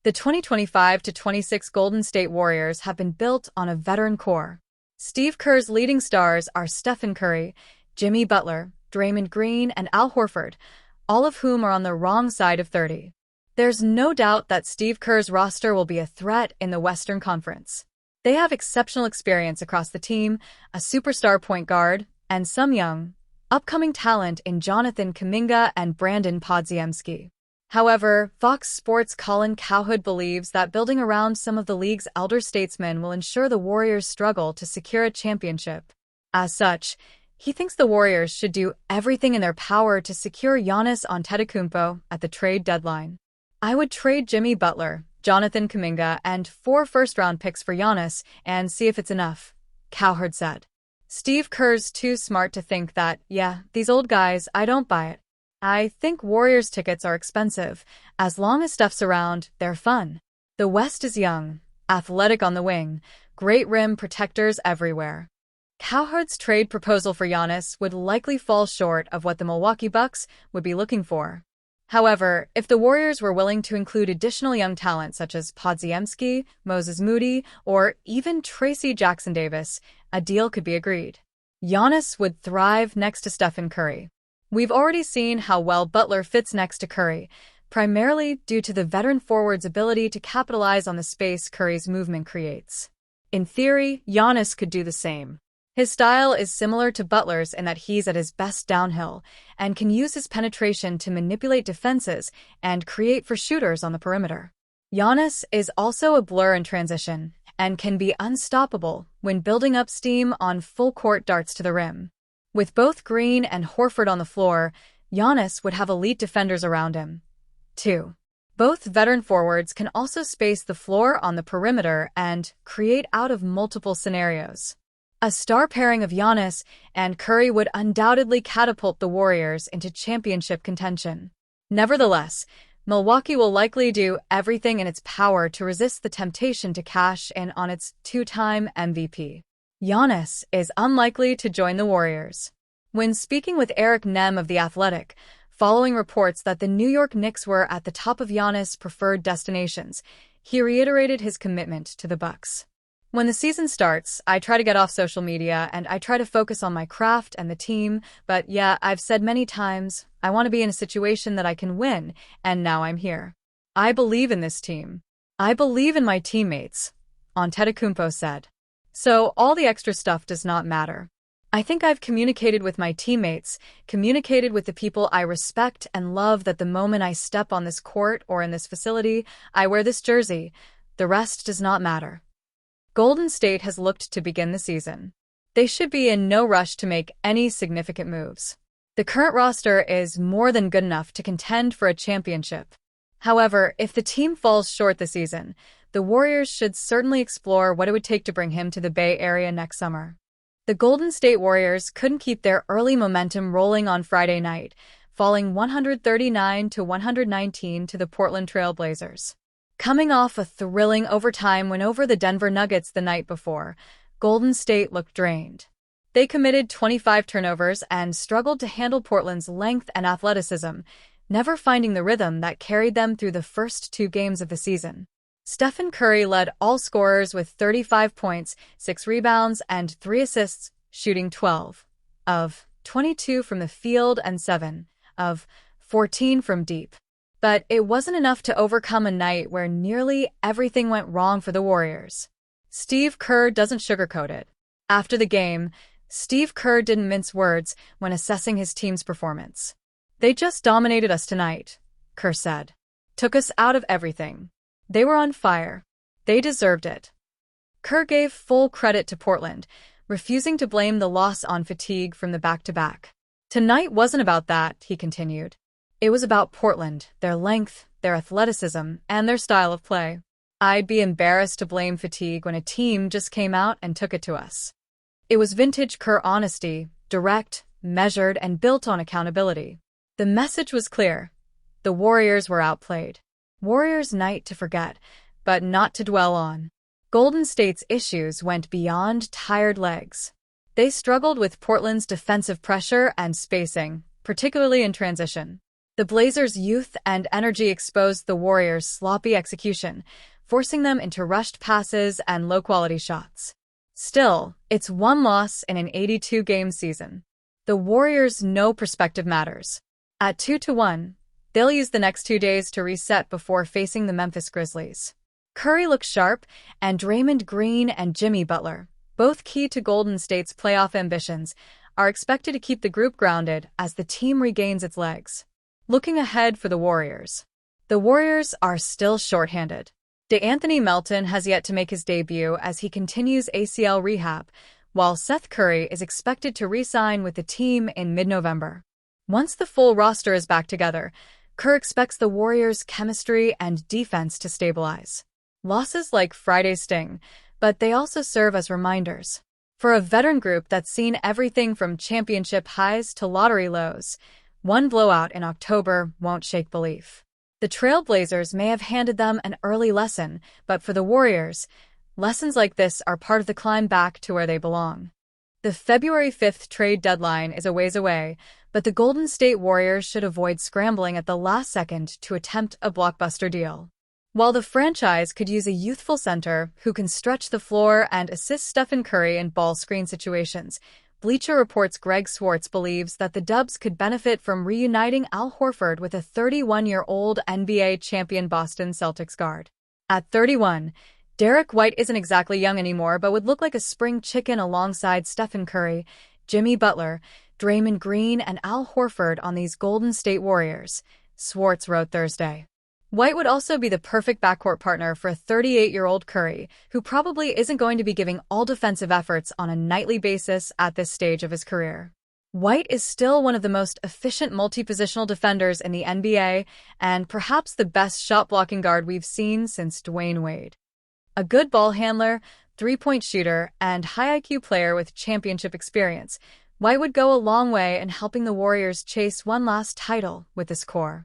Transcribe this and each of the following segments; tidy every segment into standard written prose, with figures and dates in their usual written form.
The 2025-26 Golden State Warriors have been built on a veteran core. Steve Kerr's leading stars are Steph Curry, Jimmy Butler, Draymond Green, and Al Horford, all of whom are on the wrong side of 30. There's no doubt that Steve Kerr's roster will be a threat in the Western Conference. They have exceptional experience across the team, a superstar point guard, and some young, upcoming talent in Jonathan Kuminga and Brandon Podziemski. However, Fox Sports' Colin Cowherd believes that building around some of the league's elder statesmen will ensure the Warriors struggle to secure a championship. As such, he thinks the Warriors should do everything in their power to secure Giannis Antetokounmpo at the trade deadline. I would trade Jimmy Butler, Jonathan Kuminga, and 4 first-round picks for Giannis and see if it's enough, Cowherd said. Steve Kerr's too smart to think that, yeah, these old guys, I don't buy it. I think Warriors tickets are expensive. As long as Steph's around, they're fun. The West is young, athletic on the wing, great rim protectors everywhere. Cowherd's trade proposal for Giannis would likely fall short of what the Milwaukee Bucks would be looking for. However, if the Warriors were willing to include additional young talent such as Podziemski, Moses Moody, or even Tracy Jackson-Davis, a deal could be agreed. Giannis would thrive next to Steph Curry. We've already seen how well Butler fits next to Curry, primarily due to the veteran forward's ability to capitalize on the space Curry's movement creates. In theory, Giannis could do the same. His style is similar to Butler's in that he's at his best downhill and can use his penetration to manipulate defenses and create for shooters on the perimeter. Giannis is also a blur in transition and can be unstoppable when building up steam on full-court darts to the rim. With both Green and Horford on the floor, Giannis would have elite defenders around him. 2. Both veteran forwards can also space the floor on the perimeter and create out of multiple scenarios. A star pairing of Giannis and Curry would undoubtedly catapult the Warriors into championship contention. Nevertheless, Milwaukee will likely do everything in its power to resist the temptation to cash in on its 2-time MVP. Giannis is unlikely to join the Warriors. When speaking with Eric Nehm of The Athletic, following reports that the New York Knicks were at the top of Giannis' preferred destinations, he reiterated his commitment to the Bucks. When the season starts, I try to get off social media and I try to focus on my craft and the team, but yeah, I've said many times, I want to be in a situation that I can win, and now I'm here. I believe in this team. I believe in my teammates, Antetokounmpo said. So all the extra stuff does not matter. I think I've communicated with my teammates, communicated with the people I respect and love that the moment I step on this court or in this facility, I wear this jersey. The rest does not matter. Golden State has looked to begin the season. They should be in no rush to make any significant moves. The current roster is more than good enough to contend for a championship. However, if the team falls short this season, the Warriors should certainly explore what it would take to bring him to the Bay Area next summer. The Golden State Warriors couldn't keep their early momentum rolling on Friday night, falling 139-119 to the Portland Trail Blazers. Coming off a thrilling overtime win over the Denver Nuggets the night before, Golden State looked drained. They committed 25 turnovers and struggled to handle Portland's length and athleticism, never finding the rhythm that carried them through the first 2 games of the season. Steph Curry led all scorers with 35 points, 6 rebounds, and 3 assists, shooting 12 of 22 from the field and 7 of 14 from deep. But it wasn't enough to overcome a night where nearly everything went wrong for the Warriors. Steve Kerr doesn't sugarcoat it. After the game, Steve Kerr didn't mince words when assessing his team's performance. They just dominated us tonight, Kerr said. Took us out of everything. They were on fire. They deserved it. Kerr gave full credit to Portland, refusing to blame the loss on fatigue from the back-to-back. Tonight wasn't about that, he continued. It was about Portland, their length, their athleticism, and their style of play. I'd be embarrassed to blame fatigue when a team just came out and took it to us. It was vintage Kerr honesty, direct, measured, and built on accountability. The message was clear. The Warriors were outplayed. Warriors' night to forget, but not to dwell on. Golden State's issues went beyond tired legs. They struggled with Portland's defensive pressure and spacing, particularly in transition. The Blazers' youth and energy exposed the Warriors' sloppy execution, forcing them into rushed passes and low-quality shots. Still, it's one loss in an 82-game season. The Warriors know perspective matters. At 2-1, they'll use the next 2 days to reset before facing the Memphis Grizzlies. Curry looks sharp, and Draymond Green and Jimmy Butler, both key to Golden State's playoff ambitions, are expected to keep the group grounded as the team regains its legs. Looking ahead for the Warriors are still shorthanded. DeAnthony Melton has yet to make his debut as he continues ACL rehab, while Seth Curry is expected to re-sign with the team in mid-November. Once the full roster is back together, Kerr expects the Warriors' chemistry and defense to stabilize. Losses like Friday's sting, but they also serve as reminders. For a veteran group that's seen everything from championship highs to lottery lows, one blowout in October won't shake belief. The Trailblazers may have handed them an early lesson, but for the Warriors, lessons like this are part of the climb back to where they belong. The February 5th trade deadline is a ways away, but the Golden State Warriors should avoid scrambling at the last second to attempt a blockbuster deal. While the franchise could use a youthful center who can stretch the floor and assist Steph Curry in ball screen situations, Bleacher Report's Greg Swartz believes that the Dubs could benefit from reuniting Al Horford with a 31-year-old NBA champion Boston Celtics guard. At 31, Derrick White isn't exactly young anymore but would look like a spring chicken alongside Steph Curry, Jimmy Butler, Draymond Green, and Al Horford on these Golden State Warriors, Swartz wrote Thursday. White would also be the perfect backcourt partner for a 38-year-old Curry, who probably isn't going to be giving all defensive efforts on a nightly basis at this stage of his career. White is still one of the most efficient multi-positional defenders in the NBA and perhaps the best shot-blocking guard we've seen since Dwayne Wade. A good ball handler, three-point shooter, and high IQ player with championship experience, White would go a long way in helping the Warriors chase one last title with this core.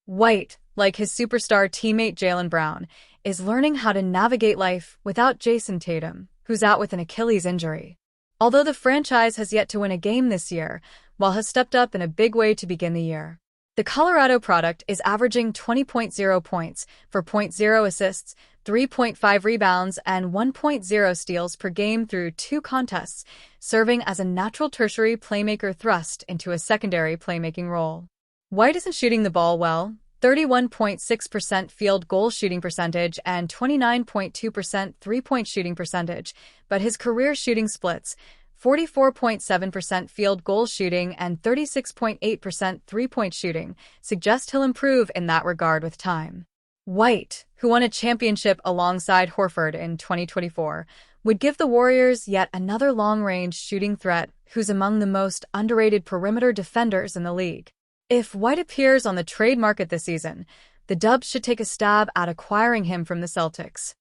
White, like his superstar teammate Jaylen Brown, is learning how to navigate life without Jason Tatum, who's out with an Achilles injury. Although the franchise has yet to win a game this year, Wall has stepped up in a big way to begin the year. The Colorado product is averaging 20.0 points, 4.0 assists, 3.5 rebounds, and 1.0 steals per game through 2 contests, serving as a natural tertiary playmaker thrust into a secondary playmaking role. White isn't shooting the ball well, 31.6% field goal shooting percentage and 29.2% three-point shooting percentage, but his career shooting splits, 44.7% field goal shooting and 36.8% three-point shooting, suggest he'll improve in that regard with time. White, who won a championship alongside Horford in 2024, would give the Warriors yet another long-range shooting threat who's among the most underrated perimeter defenders in the league. If White appears on the trade market this season, the Dubs should take a stab at acquiring him from the Celtics.